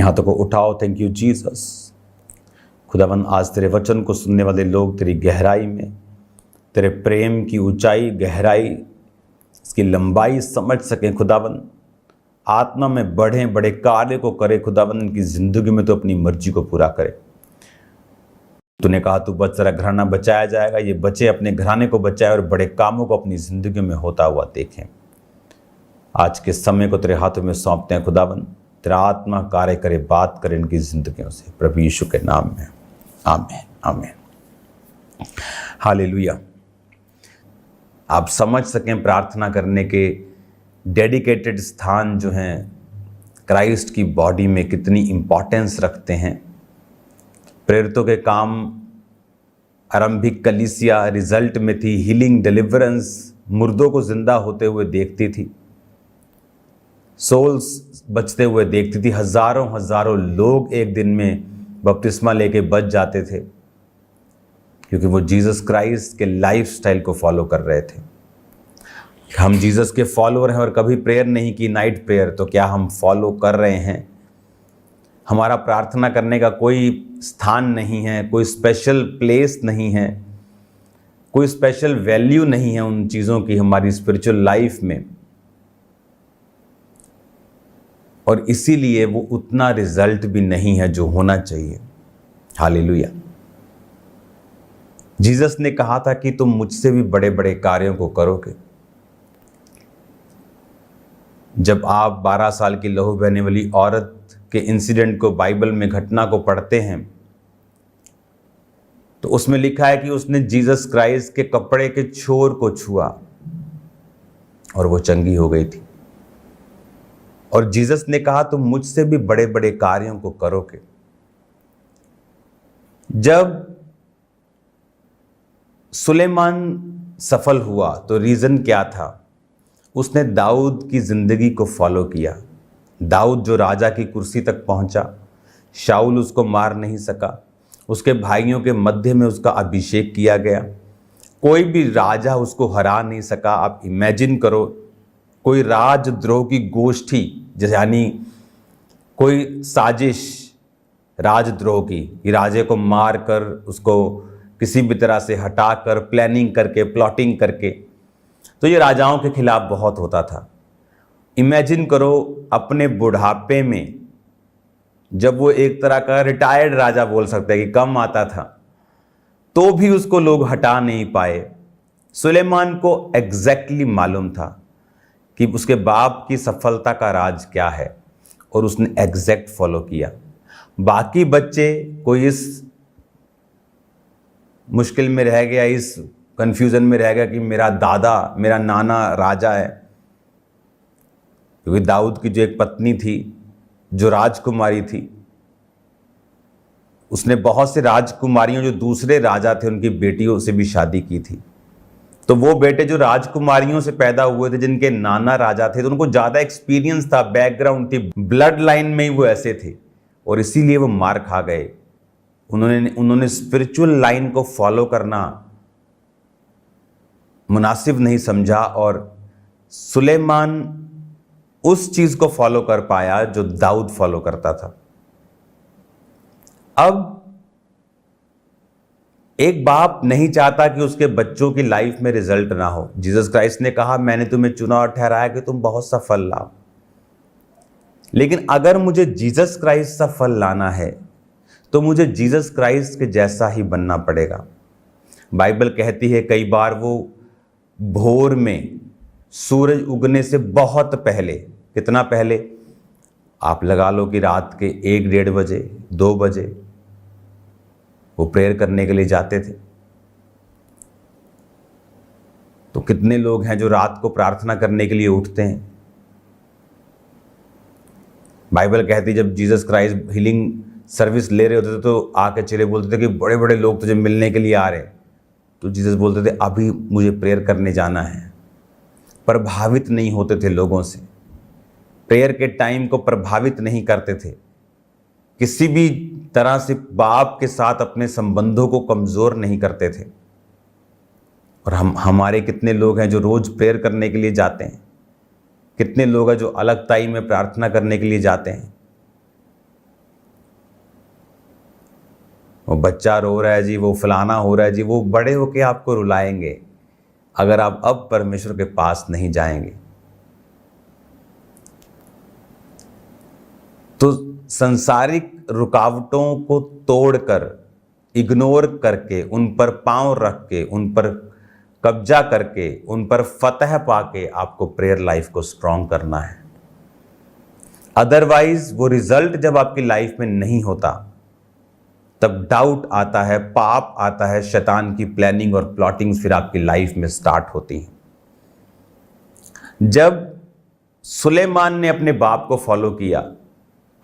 हाथों को उठाओ। Thank you Jesus. खुदावन, आज तेरे वचन को सुनने वाले लोग तेरी गहराई में, तेरे प्रेम की ऊंचाई, गहराई, इसकी लंबाई समझ सकें। खुदावन, आत्मा में बढ़ें, बड़े कार्य को करे। खुदावन, इनकी ज़िंदगी में तो अपनी मर्जी को पूरा करे। तूने कहा तू बच तेरा घराना बचाया जाएगा। ये बच्चे अपने घराने को बचाए और बड़े कामों को अपनी ज़िंदगी में होता हुआ देखें। आज के समय को तेरे हाथों में सौंपते हैं। खुदावन, तेरा आत्मा कार्य करे, बात करे इनकी ज़िंदगियों से, प्रभु यीशु के नाम में, आमीन आमीन। हालेलुया। आप समझ सकें प्रार्थना करने के डेडिकेटेड स्थान जो हैं क्राइस्ट की बॉडी में कितनी इम्पॉर्टेंस रखते हैं। प्रेरितों के काम, आरंभिक कलीसिया रिजल्ट में थी, हीलिंग, डिलीवरेंस, मुर्दों को जिंदा होते हुए देखती थी, सोल्स बचते हुए देखती थी। हजारों हजारों लोग एक दिन में बपतिस्मा लेके बच जाते थे, क्योंकि वो जीसस क्राइस्ट के लाइफस्टाइल को फॉलो कर रहे थे। हम जीसस के फॉलोअर हैं और कभी प्रेयर नहीं की, नाइट प्रेयर, तो क्या हम फॉलो कर रहे हैं? हमारा प्रार्थना करने का कोई स्थान नहीं है, कोई स्पेशल प्लेस नहीं है, कोई स्पेशल वैल्यू नहीं है उन चीज़ों की हमारी स्पिरिचुअल लाइफ में, और इसीलिए वो उतना रिजल्ट भी नहीं है जो होना चाहिए। हालेलुया। जीसस ने कहा था कि तुम मुझसे भी बड़े बड़े कार्यों को करोगे। जब आप 12 साल की लहू बहने वाली औरत के इंसिडेंट को, बाइबल में घटना को पढ़ते हैं, तो उसमें लिखा है कि उसने जीसस क्राइस्ट के कपड़े के छोर को छुआ और वो चंगी हो गई थी। और जीसस ने कहा तुम मुझसे भी बड़े बड़े कार्यों को करोगे। जब सुलेमान सफल हुआ तो रीजन क्या था? उसने दाऊद की जिंदगी को फॉलो किया। दाऊद जो राजा की कुर्सी तक पहुंचा, शाऊल उसको मार नहीं सका, उसके भाइयों के मध्य में उसका अभिषेक किया गया, कोई भी राजा उसको हरा नहीं सका। आप इमेजिन करो, कोई राजद्रोह की गोष्ठी, जैसे यानी कोई साजिश राजद्रोह की, कि राजे को मार कर उसको किसी भी तरह से हटा कर, प्लानिंग करके, प्लॉटिंग करके, तो ये राजाओं के खिलाफ बहुत होता था। इमेजिन करो अपने बुढ़ापे में, जब वो एक तरह का रिटायर्ड राजा बोल सकते हैं कि कम आता था, तो भी उसको लोग हटा नहीं पाए। सुलेमान को एग्जैक्टली मालूम था कि उसके बाप की सफलता का राज क्या है, और उसने एग्जैक्ट फॉलो किया। बाकी बच्चे, कोई इस मुश्किल में रह गया, इस कंफ्यूजन में रह गया कि मेरा दादा, मेरा नाना राजा है, क्योंकि दाऊद की जो एक पत्नी थी जो राजकुमारी थी, उसने बहुत से राजकुमारियों जो दूसरे राजा थे उनकी बेटियों से भी शादी की थी। तो वो बेटे जो राजकुमारियों से पैदा हुए थे, जिनके नाना राजा थे, तो उनको ज़्यादा एक्सपीरियंस था, बैकग्राउंड थी, ब्लड लाइन में ही वो ऐसे थे, और इसीलिए वो मार खा गए। उन्होंने स्पिरिचुअल लाइन को फॉलो करना मुनासिब नहीं समझा, और सुलेमान उस चीज को फॉलो कर पाया जो दाऊद फॉलो करता था। अब एक बाप नहीं चाहता कि उसके बच्चों की लाइफ में रिजल्ट ना हो। जीसस क्राइस्ट ने कहा मैंने तुम्हें चुना और ठहराया कि तुम बहुत सा फल लाओ। लेकिन अगर मुझे जीसस क्राइस्ट सा फल लाना है तो मुझे जीसस क्राइस्ट के जैसा ही बनना पड़ेगा। बाइबल कहती है कई बार वो भोर में सूरज उगने से बहुत पहले, कितना पहले, आप लगा लो कि रात के 1-1:30 बजे, 2 बजे वो प्रेयर करने के लिए जाते थे। तो कितने लोग हैं जो रात को प्रार्थना करने के लिए उठते हैं। बाइबल कहती जब जीसस क्राइस्ट हीलिंग सर्विस ले रहे होते थे तो आके चेले बोलते थे कि बड़े बड़े लोग तुझे मिलने के लिए आ रहे हैं, तो जीसस बोलते थे अभी मुझे प्रेयर करने जाना है। प्रभावित नहीं होते थे लोगों से, प्रेयर के टाइम को प्रभावित नहीं करते थे, किसी भी तरह से बाप के साथ अपने संबंधों को कमज़ोर नहीं करते थे। और हमारे कितने लोग हैं जो रोज़ प्रेयर करने के लिए जाते हैं, कितने लोग हैं जो अलग टाइम में प्रार्थना करने के लिए जाते हैं, वो बच्चा रो रहा है जी, वो फलाना हो रहा है जी, वो बड़े होके आपको रुलाएंगे अगर आप अब परमेश्वर के पास नहीं जाएंगे। तो संसारिक रुकावटों को तोड़कर, इग्नोर करके, उन पर पांव रख के, उन पर कब्जा करके, उन पर फतह पाके आपको प्रेयर लाइफ को स्ट्रांग करना है। अदरवाइज वो रिजल्ट जब आपकी लाइफ में नहीं होता तब डाउट आता है, पाप आता है, शैतान की प्लानिंग और प्लॉटिंग फिर आपकी लाइफ में स्टार्ट होती हैं। जब सुलेमान ने अपने बाप को फॉलो किया,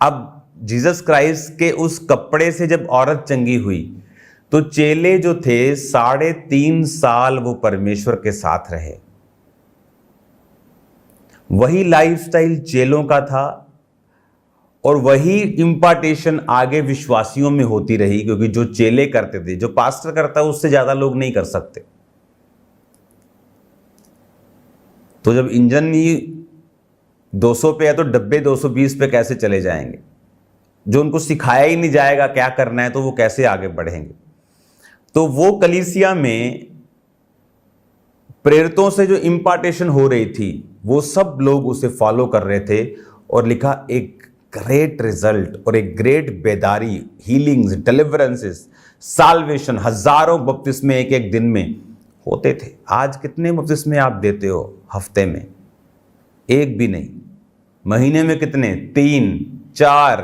अब जीसस क्राइस्ट के उस कपड़े से जब औरत चंगी हुई तो चेले जो थे 3.5 साल वो परमेश्वर के साथ रहे। वही लाइफस्टाइल चेलों का था और वही इंपार्टेशन आगे विश्वासियों में होती रही, क्योंकि जो चेले करते थे, जो पास्टर करता है उससे ज्यादा लोग नहीं कर सकते। तो जब इंजन ही 200 पे है तो डब्बे 220 पे कैसे चले जाएंगे? जो उनको सिखाया ही नहीं जाएगा क्या करना है तो वो कैसे आगे बढ़ेंगे? तो वो कलीसिया में प्रेरितों से जो इंपार्टेशन हो रही थी वो सब लोग उसे फॉलो कर रहे थे, और लिखा एक ग्रेट रिजल्ट और एक ग्रेट बेदारी, हीलिंग्स, डिलीवरेंसेस, साल्वेशन, हजारों बपतिस्मे एक एक दिन में होते थे। आज कितने बपतिस्मे आप देते हो हफ्ते में? एक भी नहीं। महीने में कितने? 3, 4।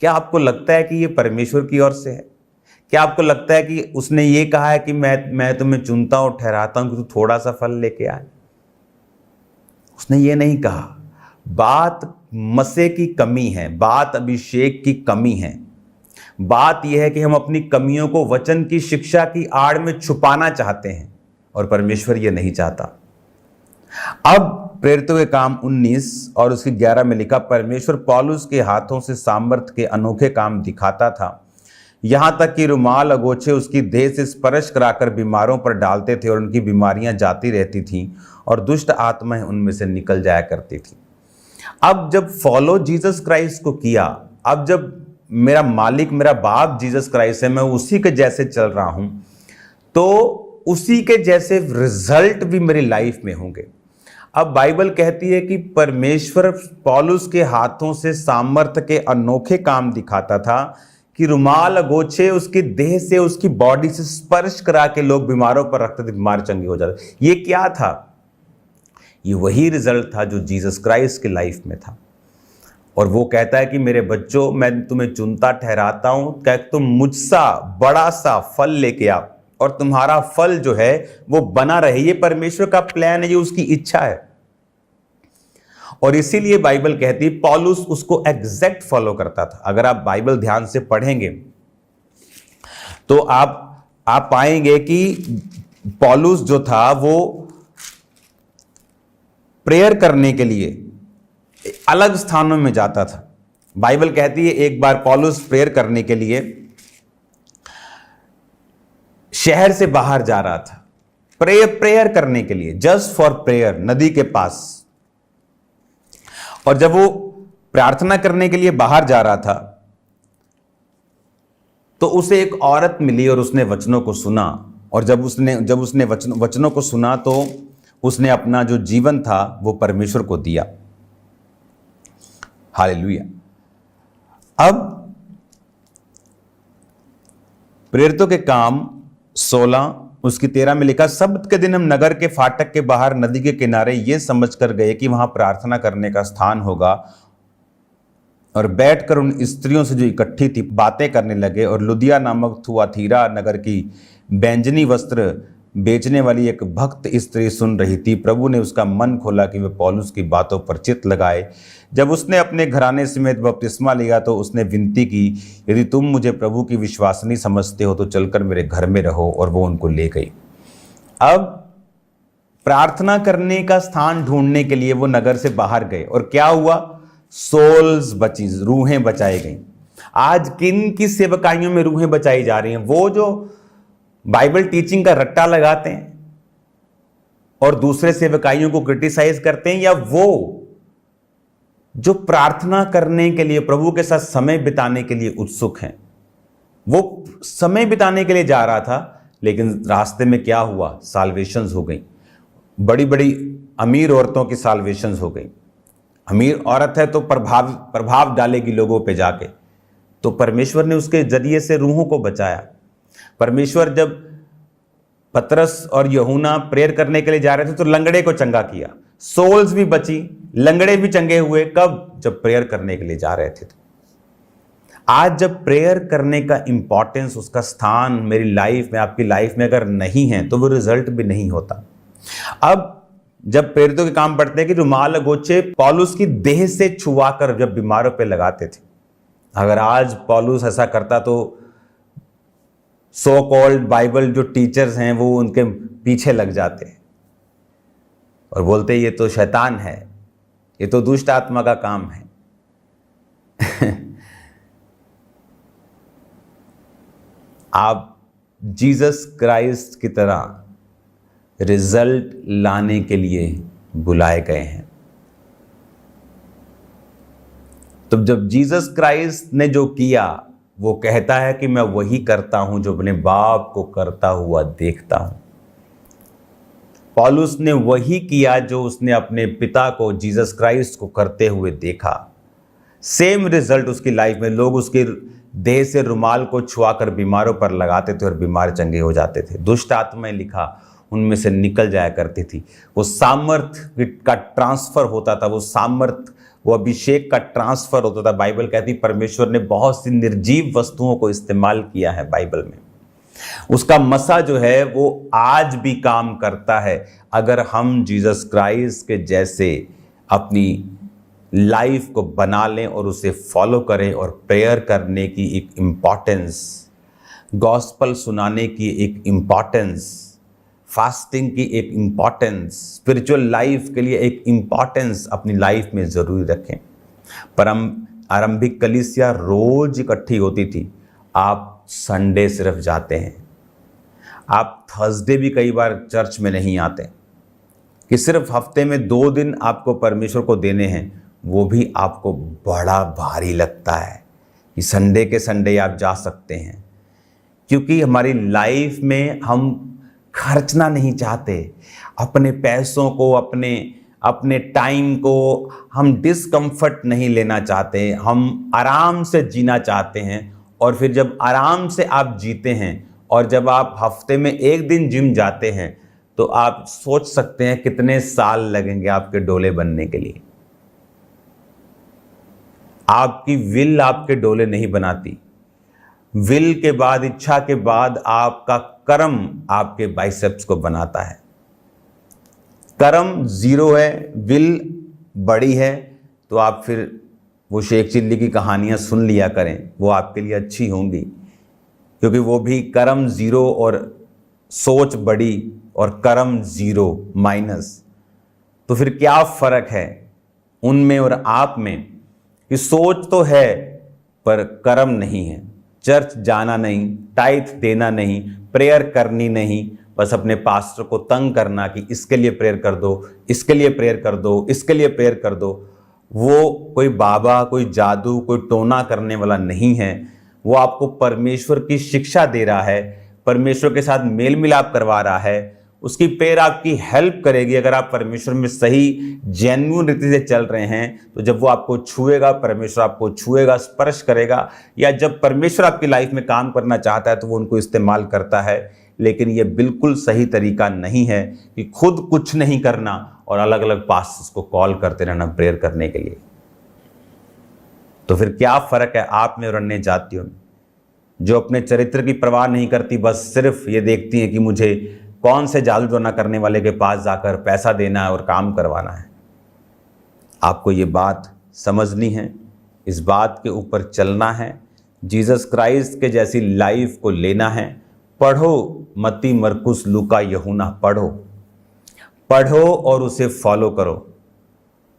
क्या आपको लगता है कि ये परमेश्वर की ओर से है? क्या आपको लगता है कि उसने ये कहा है कि मैं तुम्हें चुनता हूं, ठहराता हूं कि तू थोड़ा सा फल लेके आए? उसने ये नहीं कहा। बात मसे की कमी है, बात अभिषेक की कमी है। बात यह है कि हम अपनी कमियों को वचन की शिक्षा की आड़ में छुपाना चाहते हैं, और परमेश्वर ये नहीं चाहता। अब प्रेरितों के काम 19 और उसकी 11 में लिखा, परमेश्वर पौलुस के हाथों से सामर्थ के अनोखे काम दिखाता था, यहां तक कि रुमाल अगोछे उसकी देह से स्पर्श कराकर बीमारों पर डालते थे और उनकी बीमारियां जाती रहती थीं और दुष्ट आत्माएं उनमें से निकल जाया करती थी। अब जब फॉलो जीसस क्राइस्ट को किया, अब जब मेरा मालिक, मेरा बाप जीसस क्राइस्ट है, मैं उसी के जैसे चल रहा हूं, तो उसी के जैसे रिजल्ट भी मेरी लाइफ में होंगे। अब बाइबल कहती है कि परमेश्वर पौलुस के हाथों से सामर्थ्य के अनोखे काम दिखाता था कि रुमाल अगोछे उसकी देह से, उसकी बॉडी से स्पर्श करा के लोग बीमारों पर रखते थे, बीमार चंगे हो जाते। ये क्या था? ये वही रिजल्ट था जो जीसस क्राइस्ट की लाइफ में था। और वो कहता है कि मेरे बच्चों, मैं तुम्हें चुनता ठहराता हूं, क्या तुम मुझसा बड़ा सा फल लेके आओ और तुम्हारा फल जो है वो बना रहे। ये परमेश्वर का प्लान है, ये उसकी इच्छा है। और इसीलिए बाइबल कहती है पौलुस उसको एग्जैक्ट फॉलो करता था। अगर आप बाइबल ध्यान से पढ़ेंगे तो आप पाएंगे कि पौलुस जो था वो प्रेयर करने के लिए अलग स्थानों में जाता था। बाइबल कहती है एक बार पौलुस प्रेयर करने के लिए शहर से बाहर जा रहा था, प्रेयर करने के लिए, जस्ट फॉर प्रेयर, नदी के पास। और जब वो प्रार्थना करने के लिए बाहर जा रहा था तो उसे एक औरत मिली और उसने वचनों को सुना। और जब उसने वचनों को सुना तो उसने अपना जो जीवन था वो परमेश्वर को दिया। हालेलुया। अब प्रेरितों के काम 16 उसकी 13 में लिखा, सब्त के दिन हम नगर के फाटक के बाहर नदी के किनारे ये समझकर गए कि वहां प्रार्थना करने का स्थान होगा, और बैठकर उन स्त्रियों से जो इकट्ठी थी बातें करने लगे। और लुदिया नामक थुआतीरा नगर की बैंजनी वस्त्र बेचने वाली एक भक्त स्त्री सुन रही थी। प्रभु ने उसका मन खोला कि वह पौलुस की बातों पर चित्त लगाए। जब उसने अपने घराने समेत बपतिस्मा लिया तो उसने विनती की, यदि तुम मुझे प्रभु की विश्वासनी समझते हो तो चलकर मेरे घर में रहो, और वो उनको ले गई। अब प्रार्थना करने का स्थान ढूंढने के लिए वो नगर से बाहर गए, और क्या हुआ? सोल्स बची, रूहें बचाई गई। आज किन की सेवकाइयों में रूहें बचाई जा रही हैं? वो जो बाइबल टीचिंग का रट्टा लगाते हैं और दूसरे सेवकाइयों को क्रिटिसाइज करते हैं, या वो जो प्रार्थना करने के लिए, प्रभु के साथ समय बिताने के लिए उत्सुक हैं? वो समय बिताने के लिए जा रहा था, लेकिन रास्ते में क्या हुआ, साल्वेशंस हो गई। बड़ी बड़ी अमीर औरतों की साल्वेशंस हो गई। अमीर औरत है तो प्रभाव डालेगी लोगों पे जाके, तो परमेश्वर ने उसके जरिए से रूहों को बचाया। परमेश्वर जब पतरस और यूहन्ना प्रेयर करने के लिए जा रहे थे तो लंगड़े को चंगा किया, सोल्स भी बची, लंगड़े भी चंगे हुए। कब? जब प्रेयर करने के लिए जा रहे थे। तो आज जब प्रेयर करने का इंपॉर्टेंस, उसका स्थान मेरी लाइफ में, आपकी लाइफ में अगर नहीं है तो वो रिजल्ट भी नहीं होता। अब जब प्रेरितों के काम पढ़ते हैं कि रुमाल गोचे पौलुस की देह से छुआकर जब बीमारों पे लगाते थे। अगर आज पौलुस ऐसा करता तो सो कॉल्ड बाइबल जो टीचर्स हैं वो उनके पीछे लग जाते और बोलते ये तो शैतान है, ये तो दुष्ट आत्मा का काम है। आप जीसस क्राइस्ट की तरह रिजल्ट लाने के लिए बुलाए गए हैं। तो जब जीसस क्राइस्ट ने जो किया, वो कहता है कि मैं वही करता हूं जो अपने बाप को करता हुआ देखता हूं। पौलुस ने वही किया जो उसने अपने पिता को, जीसस क्राइस्ट को करते हुए देखा। सेम रिजल्ट उसकी लाइफ में। लोग उसकी देह से रुमाल को छुआकर बीमारों पर लगाते थे और बीमार चंगे हो जाते थे। दुष्ट आत्माएं, लिखा, उनमें से निकल जाया करती थी। वो सामर्थ का ट्रांसफर होता था, वो सामर्थ, वो अभिषेक का ट्रांसफर होता था। बाइबल कहती परमेश्वर ने बहुत सी निर्जीव वस्तुओं को इस्तेमाल किया है बाइबल में। उसका मसा जो है वो आज भी काम करता है अगर हम जीसस क्राइस्ट के जैसे अपनी लाइफ को बना लें और उसे फॉलो करें। और प्रेयर करने की एक इम्पॉर्टेंस, गॉस्पल सुनाने की एक इम्पॉर्टेंस, फास्टिंग की एक इम्पॉर्टेंस, स्पिरिचुअल लाइफ के लिए एक इम्पॉर्टेंस अपनी लाइफ में ज़रूरी रखें। पर आरंभिक कलीसिया रोज इकट्ठी होती थी। आप संडे सिर्फ जाते हैं, आप थर्सडे भी कई बार चर्च में नहीं आते, कि सिर्फ हफ्ते में 2 दिन आपको परमेश्वर को देने हैं, वो भी आपको बड़ा भारी लगता है कि संडे के संडे आप जा सकते हैं। क्योंकि हमारी लाइफ में हम खर्चना नहीं चाहते अपने पैसों को, अपने टाइम को, हम डिस्कम्फर्ट नहीं लेना चाहते, हम आराम से जीना चाहते हैं। और फिर जब आराम से आप जीते हैं और जब आप हफ्ते में 1 दिन जिम जाते हैं तो आप सोच सकते हैं कितने साल लगेंगे आपके डोले बनने के लिए। आपकी विल आपके डोले नहीं बनाती। विल के बाद, इच्छा के बाद आपका कर्म आपके बाइसेप्स को बनाता है। कर्म 0 है, विल बड़ी है, तो आप फिर वो शेख चिल्ली की कहानियां सुन लिया करें, वो आपके लिए अच्छी होंगी। क्योंकि वो भी कर्म 0 और सोच बड़ी और कर्म 0 माइनस। तो फिर क्या फर्क है उनमें और आप में कि सोच तो है पर कर्म नहीं है। चर्च जाना नहीं, टाइथ देना नहीं, प्रेयर करनी नहीं, बस अपने पास्टर को तंग करना कि इसके लिए प्रेयर कर दो, इसके लिए प्रेयर कर दो, इसके लिए प्रेयर कर दो। वो कोई बाबा, कोई जादू, कोई टोना करने वाला नहीं है। वो आपको परमेश्वर की शिक्षा दे रहा है, परमेश्वर के साथ मेल मिलाप करवा रहा है। उसकी प्रेयर आपकी हेल्प करेगी अगर आप परमेश्वर में सही जेन्युइन रीति से चल रहे हैं। तो जब वो आपको छुएगा, परमेश्वर आपको छुएगा, स्पर्श करेगा, या जब परमेश्वर आपकी लाइफ में काम करना चाहता है तो वो उनको इस्तेमाल करता है। लेकिन ये बिल्कुल सही तरीका नहीं है कि खुद कुछ नहीं करना और अलग अलग पास्टर्स को कॉल करते रहना प्रेयर करने के लिए। तो फिर क्या फर्क है आप में और अन्य जातियों में, जो अपने चरित्र की परवाह नहीं करती, बस सिर्फ ये देखती हैं कि मुझे कौन से जादू टोना करने वाले के पास जाकर पैसा देना है और काम करवाना है। आपको ये बात समझनी है, इस बात के ऊपर चलना है, जीसस क्राइस्ट के जैसी लाइफ को लेना है। पढ़ो मत्ती, मरकुस, लूका, यूहन्ना, पढ़ो और उसे फॉलो करो,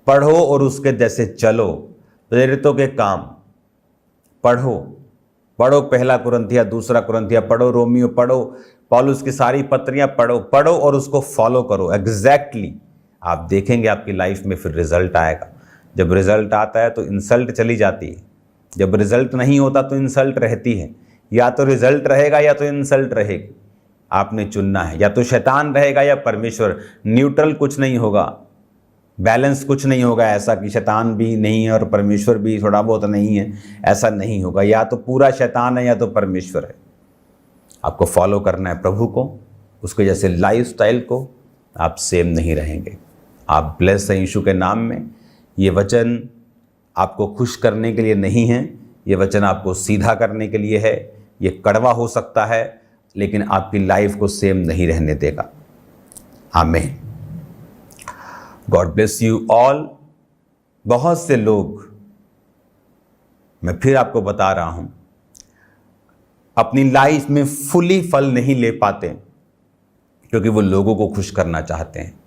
पढ़ो और उसके जैसे चलो। प्रेरितों के काम पढ़ो, पहला कुरिन्थिया, दूसरा कुरिन्थिया पढ़ो, रोमियो पढ़ो, पौलुस की सारी पत्रियां पढ़ो और उसको फॉलो करो एग्जैक्टली। आप देखेंगे आपकी लाइफ में फिर रिजल्ट आएगा। जब रिजल्ट आता है तो इंसल्ट चली जाती है, जब रिजल्ट नहीं होता तो इंसल्ट रहती है। या तो रिजल्ट रहेगा या तो इंसल्ट रहेगी, आपने चुनना है। या तो शैतान रहेगा या परमेश्वर, न्यूट्रल कुछ नहीं होगा, बैलेंस कुछ नहीं होगा ऐसा कि शैतान भी नहीं है और परमेश्वर भी थोड़ा बहुत नहीं है, ऐसा नहीं होगा। या तो पूरा शैतान है या तो परमेश्वर है। आपको फॉलो करना है प्रभु को, उसके जैसे लाइफस्टाइल को, आप सेम नहीं रहेंगे। आप ब्लेस हैं यीशु के नाम में। ये वचन आपको खुश करने के लिए नहीं है, ये वचन आपको सीधा करने के लिए है। ये कड़वा हो सकता है लेकिन आपकी लाइफ को सेम नहीं रहने देगा। आमीन। God bless you all. बहुत से लोग, मैं फिर आपको बता रहा हूं, अपनी लाइफ में फुली फल नहीं ले पाते क्योंकि वो लोगों को खुश करना चाहते हैं।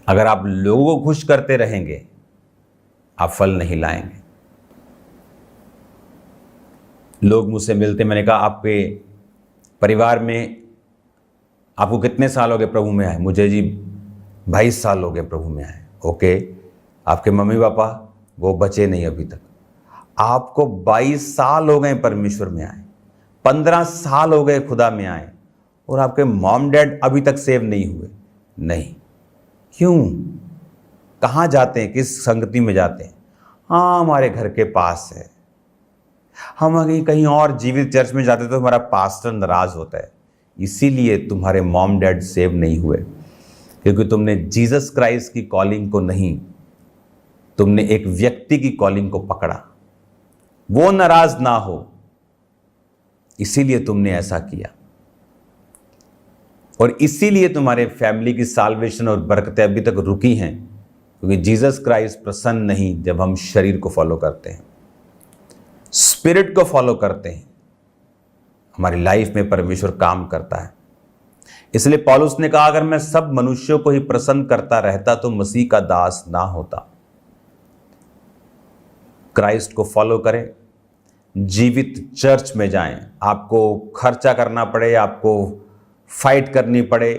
अगर आप लोगों को खुश करते रहेंगे, आप फल नहीं लाएंगे। लोग मुझसे मिलते, मैंने कहा आपके परिवार में आपको कितने साल हो गए प्रभु में आए? मुझे जी 22 साल हो गए प्रभु में आए। ओके, आपके मम्मी पापा वो बचे नहीं अभी तक। आपको 22 साल हो गए परमेश्वर में आए, 15 साल हो गए खुदा में आए, और आपके मॉम डैड अभी तक सेव नहीं हुए। नहीं, क्यों? कहाँ जाते हैं? किस संगति में जाते हैं? हाँ, हमारे घर के पास है। हम अगर कहीं और जीवित चर्च में जाते तो हमारा पास्टर नाराज होता है। इसीलिए तुम्हारे मॉम डैड सेव नहीं हुए, क्योंकि तुमने जीसस क्राइस्ट की कॉलिंग को नहीं, तुमने एक व्यक्ति की कॉलिंग को पकड़ा। वो नाराज ना हो, इसीलिए तुमने ऐसा किया। और इसीलिए तुम्हारे फैमिली की साल्वेशन और बरकतें अभी तक रुकी हैं, क्योंकि जीसस क्राइस्ट प्रसन्न नहीं जब हम शरीर को फॉलो करते हैं, स्पिरिट को फॉलो करते हैं। हमारी लाइफ में परमेश्वर काम करता है। इसलिए पौलुस ने कहा, अगर मैं सब मनुष्यों को ही प्रसन्न करता रहता तो मसीह का दास ना होता। क्राइस्ट को फॉलो करें, जीवित चर्च में जाएं। आपको खर्चा करना पड़े, आपको फाइट करनी पड़े,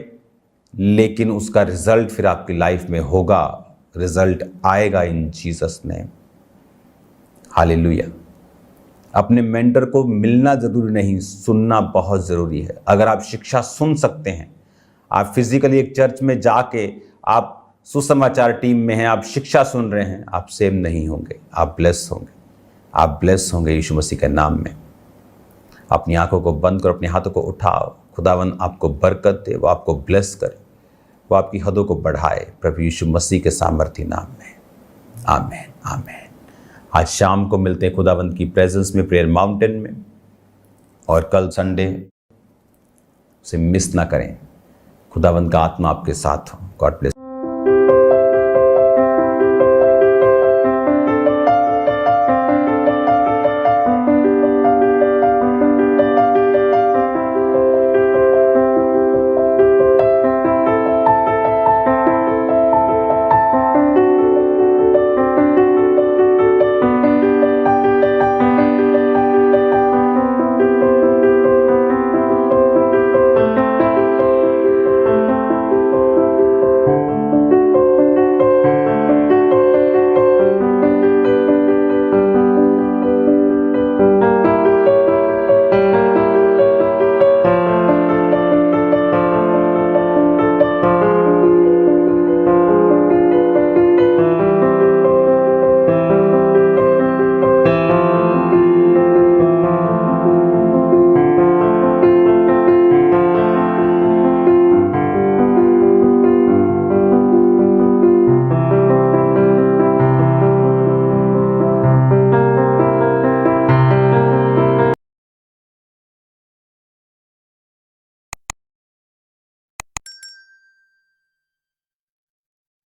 लेकिन उसका रिजल्ट फिर आपकी लाइफ में होगा। रिजल्ट आएगा इन जीसस नेम। हालेलुया। अपने मेंटर को मिलना जरूरी नहीं, सुनना बहुत जरूरी है। अगर आप शिक्षा सुन सकते हैं, आप फिजिकली एक चर्च में जाके आप सुसमाचार टीम में हैं, आप शिक्षा सुन रहे हैं, आप सेम नहीं होंगे। आप ब्लेस होंगे, आप ब्लेस होंगे यीशु मसीह के नाम में। अपनी आंखों को बंद करो, अपने हाथों को उठाओ। खुदावन आपको बरकत दे, वो आपको ब्लेस करे, वो आपकी हदों को बढ़ाए, प्रभु यीशु मसीह के सामर्थी नाम में। आमीन, आमीन। आज शाम को मिलते हैं खुदावंत की प्रेजेंस में, प्रेयर माउंटेन में। और कल संडे से मिस ना करें। खुदावंत का आत्मा आपके साथ हो। God bless.